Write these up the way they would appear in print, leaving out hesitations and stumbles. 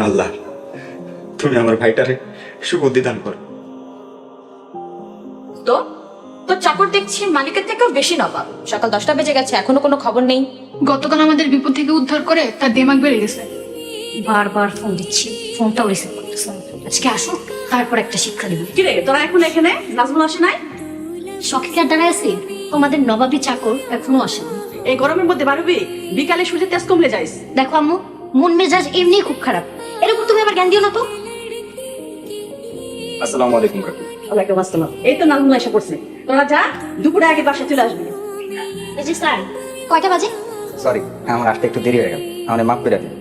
আল্লাহ, তুমি আমার ভাইটারে সুবুদ্ধি দান করো। তো তোর চাকর দেখছি মালিকের থেকেও বেশি নবাব। সকাল 10টা বেজে গেছে, এখনো কোনো খবর নেই। গতকাল আমাদের বিপদ থেকে উদ্ধার করে তার দেমাগ বেড়ে গেছে। বারবার ফোন দিচ্ছি, ফোনটাও রিসিভ করতেছে না। আজকে আসুক, তারপর একটা শিক্ষা দিব। কিরে তোরা এখন এখানে? নাজমুল আসে নাই? শখে কি আর দাঁড়ায় আছি? তোমাদের নবাবী চাকর এখনো আসেনি। এই গরমের মধ্যে বাড়বি, বিকালে সূর্যের তেজ কমলে যাইস। দেখো আম্মু, মন মেজাজ এমনি খুব খারাপ, এর উপর তুমি আবার জ্ঞান দিও না তো। আসসালামু আলাইকুম কাকু। ওয়ালাইকুম আসসালাম। এই তো নাজমুল এসে পড়ছে, তোরা যা, দুপুরে আগে বাসায় চলে আসবি। এই যে স্যার, কয়টা বাজে? সরি, আমার আসতে একটু দেরি হয়ে গেল, আমাদের মাফ করে দিন।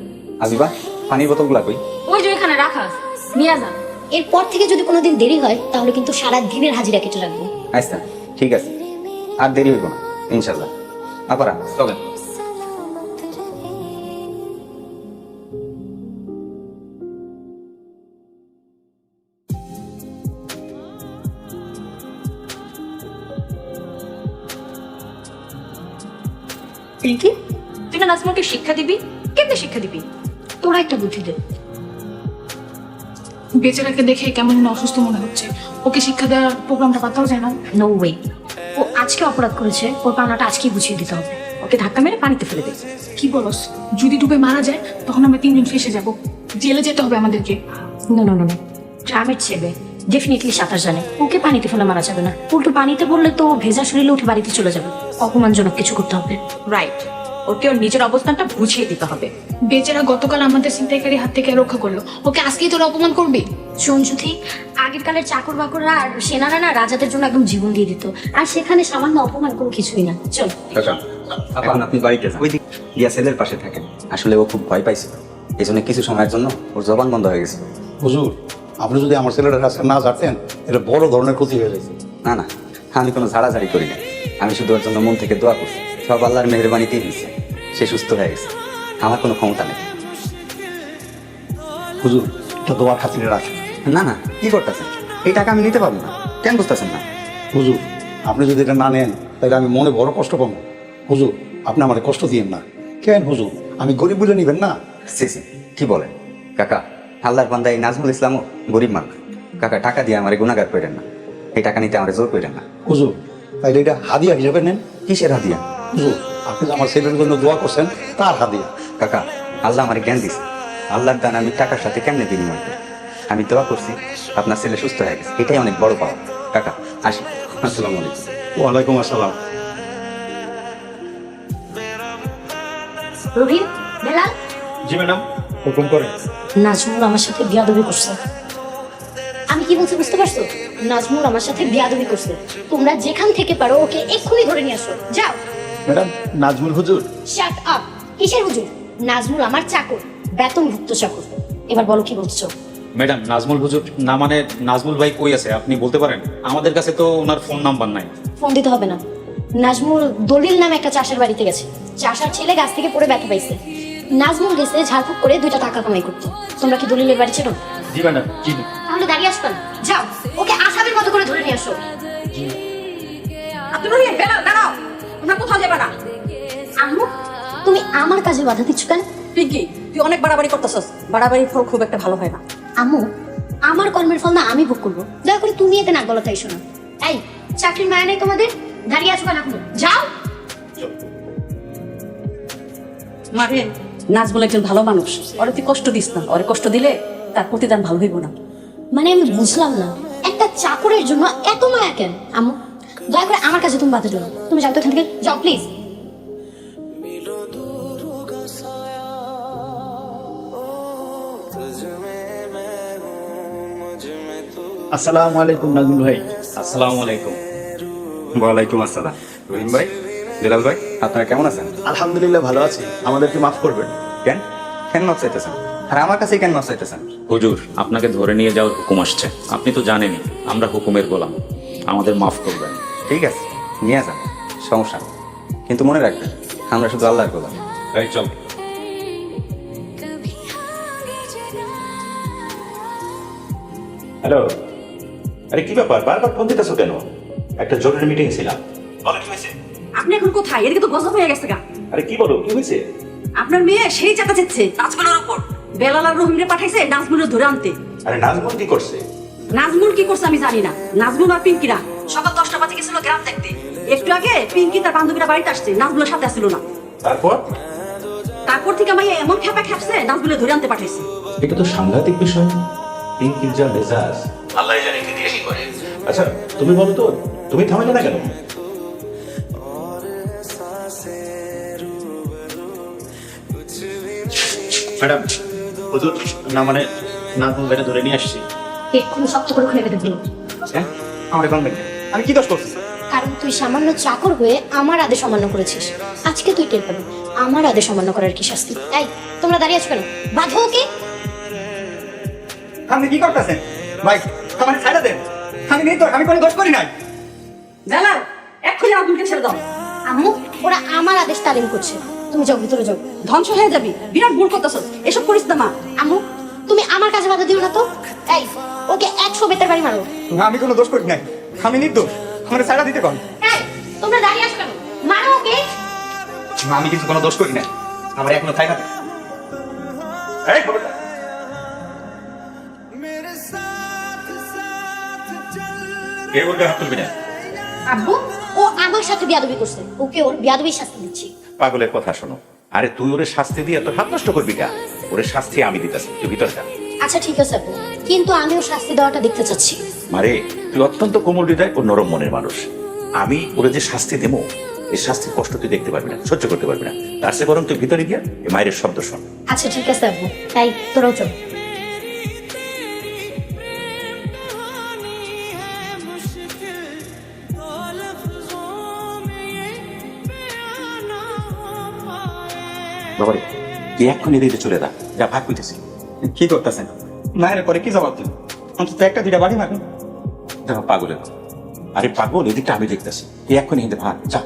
আজিবা, পানির বোতলগুলা কই? ওই যে এখানে রাখা আছে, নিয়ে যা। এরপর থেকে যদি কোনোদিন দেরি হয় তাহলে কিন্তু সারা দিনের হাজিরা কেটে রাখবো। আচ্ছা ঠিক আছে, আর দেরি হইব না ইনশাল্লাহ। আপারা চলেন। পিঙ্কি, তুই না নাজমুলকে শিক্ষা দিবি? কেমনে শিক্ষা দিবি? তোরা একটা বুদ্ধি দে। বেচারাকে দেখে কেমন যেন অসুস্থ মনে হচ্ছে। ওকে শিক্ষা দেওয়ার প্রোগ্রামটা পাতাও যায় না। নো ওয়ে, ও আজকে অপরাধ করেছে, ওর পাওনাটা আজকেই বুঝিয়ে দিতে হবে। ওকে ধাক্কা মেরে পানিতে ফেলে দে। কি বলস? যদি ডুবে মারা যায় তখন আমরা 3 দিন ফেসে যাব, জেলে যেতে হবে আমাদেরকে। না না না না, গ্রামের ছেলে ডেফিনেটলি সাঁতার জানে, ওকে পানিতে ফেলে মারা যাবে না। উল্টো পানিতে পড়লে তো ভেজা শরীরে উঠে বাড়িতে চলে যাবে। অপমানজনক কিছু করতে হবে। রাইট, ওকে ওর নিজের অবস্থানটা বুঝিয়ে দিতে হবে। বেচারা গতকাল আমাদের ছিনতাইকারী হাত থেকে রক্ষা করলো, ওকে আজকেই তোরা অপমান করবি? শোন যদি, আগের কালের চাকর বাকররা আর সেনারা না রাজাদের জন্য একদম জীবন দিয়ে দিত, আর সেখানে সামান্য অপমান কোনো কিছুই না। চল। কাকা, আপন আপনি বাড়িতে যান, ওই দিক গিয়া ছেলের পাশে থাকেন। আসলে ও খুব ভয় পাইছিল, এই জন্য কিছু সময়ের জন্য ওর জবান বন্ধ হয়ে গেছিল। হুজুর, আপনি যদি আমার ছেলেটার কাছে না যাতেন, এটা বড় ধরনের ক্ষতি হয়ে গেছে। না না, আমি কোনো ঝাড়াঝাড়ি করি না, আমি শুধু ওর জন্য মন থেকে দোয়া করছি। সব আল্লাহর মেহেরবানিতেই দিচ্ছে, সে সুস্থ হয়ে গেছে, আমার কোনো ক্ষমতা নেই। হুজুর, এটা দোয়ার খাতিরে রাখেন। না না, কি করতেছেন? এই টাকা আমি নিতে পারবো না, কেন বুঝতেছেন না? হুজুর, আপনি যদি এটা না নেন তাহলে আমি মনে বড় কষ্ট পাবো। হুজুর, আপনি আমার কষ্ট দিয়েন না। কেন হুজুর, আমি গরিব বলে নিবেন না? সি কি বলেন কাকা? আল্লাহর বান্দা এই নাজমুল ইসলামও গরিব মানুষ। কাকা, টাকা দিয়ে আমার গুণাগার করেন না, এই টাকা নিতে আমার জোর করেন না। হুজুর, তাইলে এটা হাদিয়া হিসেবে নেন। কিসের হাদিয়া? হুজুর, আপনি যে আমার ছেলের জন্য দোয়া করছেন তার হাদিয়া। কাকা, আল্লাহ আমার জ্ঞান দিছে, আল্লাহর দান আমি টাকার সাথে কেমনে বিনিময় করি? আমি দোয়া করছি, আপনার ছেলে সুস্থ হয়ে গেছে, এটাই অনেক বড় পাওয়া। কাকা আসি, আসসালামু আলাইকুম। ওয়ালাইকুম আসসালাম। রহিম, বেলাল, জি ম্যাডাম, হুকুম করেন। নাজমুল আমার সাথে বিয়াদবি করছে। আমি কি বলছি বুঝতে পারছো? নাজমুল আমার সাথে বিয়াদবি করছে। তোমরা যেখান থেকে পারো ওকে এক্ষুনি ধরে নিয়ে আসো, যাও। ম্যাডাম, নাজমুল হুজুর। Shut up! কিসের হুজুর? নাজমুল আমার চাকর, বেতনভুক্ত চাকর। এবার বলো কি বলছো? ম্যাডাম, নাজমুল হুজুর না মানে নাজমুল ভাই কই আছে আপনি বলতে পারেন? আমাদের কাছে তো ওনার ফোন নাম্বার নাই। ফোন দিতে হবে না। নাজমুল দলিল নামে একটা চাষার বাড়িতে গেছে। চাষার ছেলে গাছ থেকে পড়ে ব্যথা পাইছে। নাজমুল গেছে ঝাড়ফুঁক করে 2টা টাকা কামাই করতে। তোমরা কি দলিলের বাড়ি ছিল? জি ম্যাডাম, জি। তাহলে দাঁড়িয়ে আসবেন, যাও ওকে আসামির মতো করে ধরে নিয়ে আসো। আপনি রহিম, বেলাল, দাঁড়াও, তোমরা কোথাও যাবে না। আম্মু, তুমি আমার কাজে বাধা দিচ্ছ কেন? পিঙ্কি, তুই অনেক বাড়াবাড়ি করতেছস, বাড়াবাড়ির ফল খুব একটা ভালো হয় না। আম্মু, আমার কর্মের ফল না আমি ভোগ করবো, দয়া করে তুমি এতে নাক গলাতে এসো না। এই, চাকরির মায়া নেই তোমাদের? দাঁড়িয়ে আছো কেন এখনো? যাও। মারে, নাজমুল একজন ভালো মানুষ, ওরে তুই কষ্ট দিস না, ওরে কষ্ট দিলে তার প্রতিদান ভালো হইব না। মানে আমি বুঝলাম না, একটা চাকরের জন্য এত মায়া কেন? আম্মু, দয়া করে আমার কাছে তুমি বাধা দিও না। তুমি যাও তো এখান থেকে, যাও প্লিজ। আসসালামু আলাইকুম নাজমুল ভাই। আসসালামু আলাইকুম। ওয়ালাইকুম আসসালাম। রহিম ভাই, বেলাল ভাই, আপনারা কেমন আছেন? আলহামদুলিল্লাহ ভালো আছি, আমাদেরকে মাফ করবেন। কেন কেন মাপ চাইতেছেন? আর আমার কাছে কেন মাপ চাইতেছেন? হুজুর, আপনাকে ধরে নিয়ে যাওয়ার হুকুম আসছে, আপনি তো জানেনই আমরা হুকুমের গোলাম, আমাদের মাফ করবেন। ঠিক আছে, নিয়ে যান, সমস্যা নেই। কিন্তু মনে রাখবেন, আমরা শুধু আল্লাহর গোলাম। এই চল। হ্যালো, আরে কি ব্যাপার, বারবার ফোন দিতেছো কেন? একটা জরুরি মিটিং ছিলাম। বলো কি হয়েছে? আপনি এখন কোথায়? এদিকে তো গজব হয়ে গেছে গা। আরে কি বলো, কি হয়েছে? আপনার মেয়ে সেই চাকা চেচ্ছে নাজমুলের উপর। বেলাল আর রহিমরে পাঠাইছে নাজমুলের ধরে আনতে। আরে নাজমুল কি করছে? নাজমুল কি করছে আমি জানি না। নাজমুল আর পিঙ্কিরা সকাল 10টা বাজে গেছিল গ্রাম দেখতে। একটু আগে পিঙ্কি তার বান্ধবীরা বাড়িতে আসছে, নাজমুলের সাথে আসছিল না। তারপর থেকে আমি এমন খেপা খেপছে নাজমুলের ধরে আনতে পাঠাইছে। এটা তো সাংঘাতিক বিষয়। পিঙ্কির যা মেজাজ, আল্লাহ জানে কি দিয়ে কি করে। আচ্ছা তুমি বলো তো, তুমি থামালে না কেন? ম্যাডাম, হুজুর না মানে নাজমুল ভাইটা ধরে নিয়ে আসছি। এক্ষুনি শক্ত করে খুলে বেঁধে দিল। হ্যাঁ, আমার গভর্নমেন্ট আমি কি দোষ করছি? কারণ তুই সামান্য চাকর হয়ে আমার আদেশ অমান্য করেছিস। আজকে তুই টের পাবি আমার আদেশ অমান্য করার কি শাস্তি। এই তোমরা দাঁড়িয়ে আছো কেন? বাঁধো ওকে। আপনি কি করতেছেন ভাই? আমার ছাড়া দেন, আমি নেই তো, আমি কোনো দোষ করি নাই। বেলাল এক্ষুনি নাজমুলকে ছেড়ে দাও। আম্মু, ওরা আমার আদেশ তালিম করছে। তুমি যাও, ভিতরে যাও। ধ্বংস হয়ে যাবি, বিরাট ভুল করতেছস। এসব করিস না মা। আম্মু, তুমি আমার কাজে বাধা দিও না তো। এই ওকে 100 বেতের বাড়ি মারো। আমি কোনো দোষ করি নাই, আমি নির্দোষ, আমার ছাড়া দিতে কন। এই তোমরা দাঁড়িয়ে আছো কেন? মারো ওকে। আমি কিন্তু কোনো দোষ করি নাই, আমার এখনো থাই হাতে। এই খবরদার। কে বলতে হাত তুলবি না? আব্বু, ও আমার সাথে বিয়াদবি করছে, ওকে ওর বিয়াদবির শাস্তি দিচ্ছি। পাগলের কথা শোনো। আরে তুই ওরে শাস্তি দিয়ে তোর হাত নষ্ট করবি কা? ওরে শাস্তি আমি দিতেছি, তুই ভিতরে যা। আচ্ছা ঠিক আছে আব্বু, কিন্তু আমিও শাস্তি দেওয়াটা দেখতে চাচ্ছি। মারে তুই অত্যন্ত কোমল হৃদয় ও নরম মনের মানুষ। আমি ওরে যে শাস্তি দেবো, এই শাস্তির কষ্ট তুই দেখতে পারবি না, সহ্য করতে পারবি না। তার চেয়ে বরং তুই ভিতরে গিয়া এই মায়ের শব্দ শোন। আচ্ছা ঠিক আছে আব্বু, তাই তোরাও চল। বাবারে তুই এক্ষুনি এদিকে চলে যা, যা ভাগ হইতেছি। কি করতেছেন? মায়ের পরে কি জবাব দিন? অন্তত একটা দুইটা বাড়ি মারুন। দেখো পাগলের, আরে পাগল এদিকটা আমি দেখতেছি, তুই এক্ষুনি হিন্দে ভাগ যা।